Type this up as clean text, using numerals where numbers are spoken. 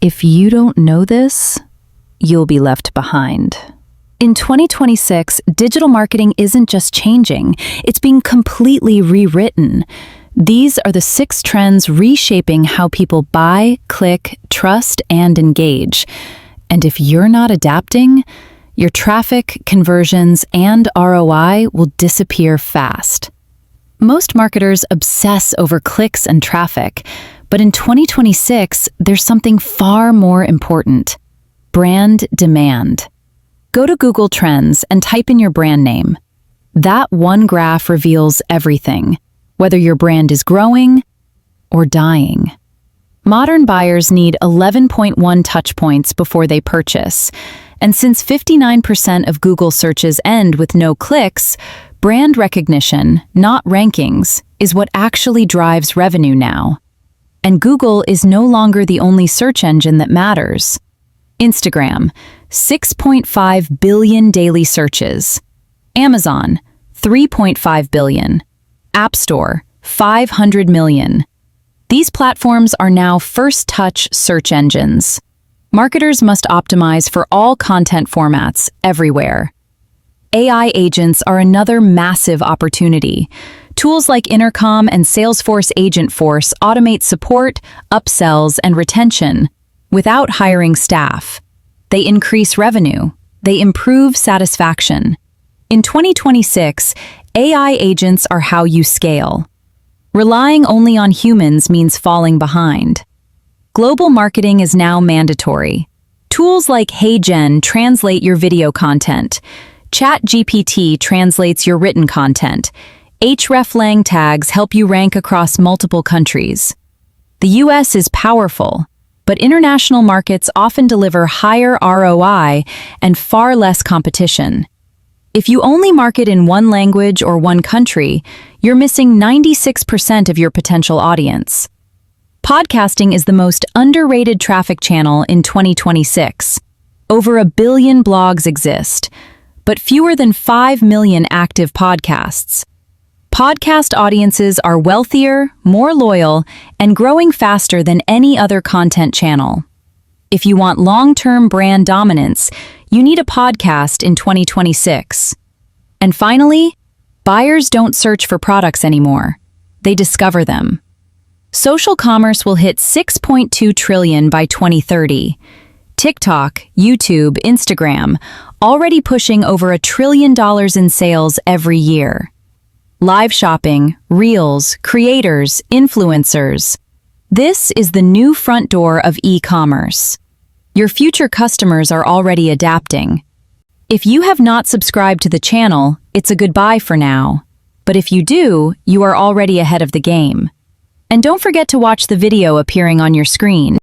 If you don't know this, you'll be left behind. In 2026, digital marketing isn't just changing, it's being completely rewritten. These are the 6 trends reshaping how people buy, click, trust, and engage. And if you're not adapting, your traffic, conversions, and ROI will disappear fast. Most marketers obsess over clicks and traffic, but in 2026, there's something far more important: brand demand. Go to Google Trends and type in your brand name. That one graph reveals everything, whether your brand is growing or dying. Modern buyers need 11.1 touchpoints before they purchase, and since 59% of Google searches end with no clicks, brand recognition, not rankings, is what actually drives revenue now. And Google is no longer the only search engine that matters. Instagram, 6.5 billion daily searches. Amazon, 3.5 billion. App Store, 500 million. These platforms are now first-touch search engines. Marketers must optimize for all content formats, everywhere. AI agents are another massive opportunity. Tools like Intercom and Salesforce Agentforce automate support, upsells, and retention without hiring staff. They increase revenue. They improve satisfaction. In 2026, AI agents are how you scale. Relying only on humans means falling behind. Global marketing is now mandatory. Tools like HeyGen translate your video content. ChatGPT translates your written content. Hreflang tags help you rank across multiple countries. The US is powerful, but international markets often deliver higher ROI and far less competition. If you only market in one language or one country, you're missing 96% of your potential audience. Podcasting is the most underrated traffic channel in 2026. Over 1 billion blogs exist, but fewer than 5 million active podcasts. Podcast audiences are wealthier, more loyal, and growing faster than any other content channel. If you want long-term brand dominance, you need a podcast in 2026. And finally, buyers don't search for products anymore. They discover them. Social commerce will hit 6.2 trillion by 2030. TikTok, YouTube, Instagram, already pushing over $1 trillion in sales every year. Live shopping, reels, creators, influencers. This is the new front door of e-commerce. Your future customers are already adapting. If you have not subscribed to the channel, it's a goodbye for now. But if you do, you are already ahead of the game. And don't forget to watch the video appearing on your screen.